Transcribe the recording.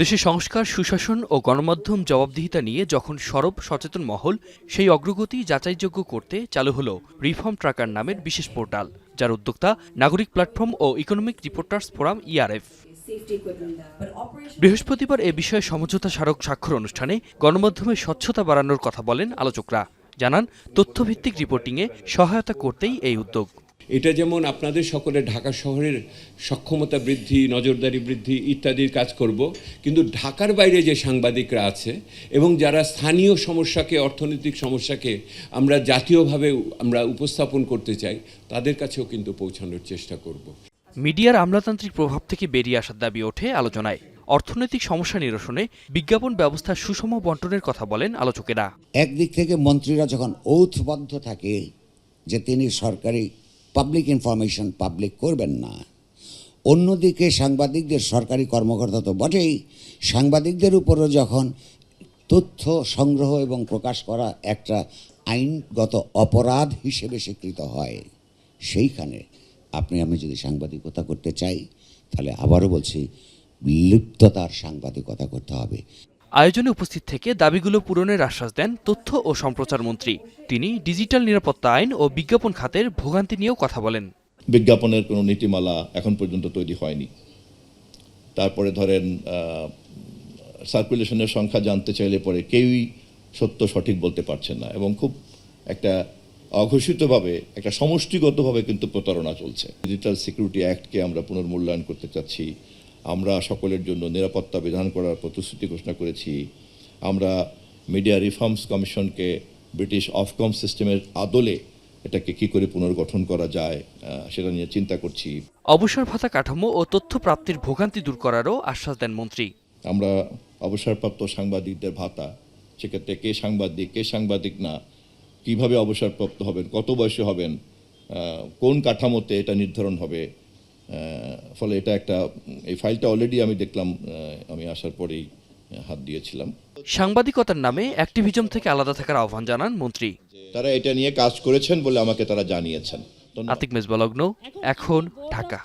দেশে সংস্কার, সুশাসন ও গণমাধ্যম জবাবদিহিতা নিয়ে যখন সরব সচেতন মহল, সেই অগ্রগতি যাচাইযোগ্য করতে চালু হলো রিফর্ম ট্র্যাকার নামের বিশেষ পোর্টাল, যার উদ্যোক্তা নাগরিক প্ল্যাটফর্ম ও ইকোনমিক রিপোর্টার্স ফোরাম ইআরএফ। বৃহস্পতিবার এ বিষয়ে সমঝোতা স্মারক স্বাক্ষর অনুষ্ঠানে গণমাধ্যমে স্বচ্ছতা বাড়ানোর কথা বলেন আলোচকরা। জানান, তথ্যভিত্তিক রিপোর্টিংয়ে সহায়তা করতেই এই উদ্যোগ। এটা যেমন আপনাদের সকলের ঢাকা শহরের সক্ষমতা বৃদ্ধি, নজরদারি বৃদ্ধি ইত্যাদির কাজ করব, কিন্তু ঢাকার বাইরে যে সাংবাদিকরা আছে এবং যারা স্থানীয় সমস্যাকে, অর্থনৈতিক সমস্যাকে আমরা জাতীয়ভাবে আমরা উপস্থাপন করতে চাই, তাদের কাছেও কিন্তু পৌঁছানোর চেষ্টা করব। মিডিয়ার আমলাতান্ত্রিক প্রভাব থেকে বেরিয়ে আসার দাবি ওঠে আলোচনায়। অর্থনৈতিক সমস্যা নিরসনে বিজ্ঞাপন ব্যবস্থার সুষম বণ্টনের কথা বলেন আলোচকেরা। একদিক থেকে মন্ত্রীরা যখন ঔথবদ্ধ থাকে যে তিনি সরকারি পাবলিক ইনফরমেশন পাবলিক করবেন না, অন্যদিকে সাংবাদিকদের, সরকারি কর্মকর্তা তো বটেই, সাংবাদিকদের উপরও যখন তথ্য সংগ্রহ এবং প্রকাশ করা একটা আইনগত অপরাধ হিসেবে স্বীকৃত হয়, সেইখানে আমি যদি সাংবাদিকতা করতে চাই, তাহলে আবারও বলছি, লিপ্ততার সাংবাদিকতা করতে হবে। আয়োজনে উপস্থিত থেকে দাবিগুলো পূরণের আশ্বাস দেন তথ্য ও সম্প্রচার মন্ত্রী। তিনি ডিজিটাল নিরাপত্তা আইন ও বিজ্ঞাপন খাতের ভোগান্তি নিয়েও কথা বলেন। বিজ্ঞাপনের কোনো নীতিমালা এখন পর্যন্ত তৈরি হয়নি। তারপরে ধরেন সার্কুলেশনের সংখ্যা জানতে চাইলে পরে কেউই সঠিক বলতে পারছেন না, এবং খুব একটা অঘোষিতভাবে, একটা সমষ্টিগতভাবে কিন্তু প্রতারণা চলছে। ডিজিটাল সিকিউরিটি অ্যাক্টকে আমরা পুনর্মূল্যায়ন করতে চাচ্ছি। আমরা সকলের জন্য নিরাপত্তা বিধান করার প্রতিশ্রুতি ঘোষণা করেছি। আমরা মিডিয়া রিফর্মস কমিশনকে ব্রিটিশ অফকম সিস্টেমের আদলে এটাকে কি করে পুনর্গঠন করা যায় সেটা নিয়ে চিন্তা করছি। অবসর ভাতা কাঠামো ও তথ্য প্রাপ্তির ভোগান্তি দূর করারও আশ্বাস দেন মন্ত্রী। আমরা অবসরপ্রাপ্ত সাংবাদিকদের ভাতা, সেক্ষেত্রে কে সাংবাদিক, কে সাংবাদিক না, কিভাবে অবসরপ্রাপ্ত হবেন, কত বয়সে হবেন, কোন কাঠামোতে এটা নির্ধারণ হবে। ফলে এটা একটা, এই ফাইলটা অলরেডি আমি দেখলাম, আমি আসার পরেই হাত দিয়েছিলাম। সাংবাদিকতার নামে অ্যাক্টিভিজম থেকে আলাদা থাকার আহ্বান জানান মন্ত্রী। তারা এটা নিয়ে কাজ করেছেন বলে আমাকে তারা জানিয়েছেন। আতিক মেজবা লগ্ন, এখন, ঢাকা।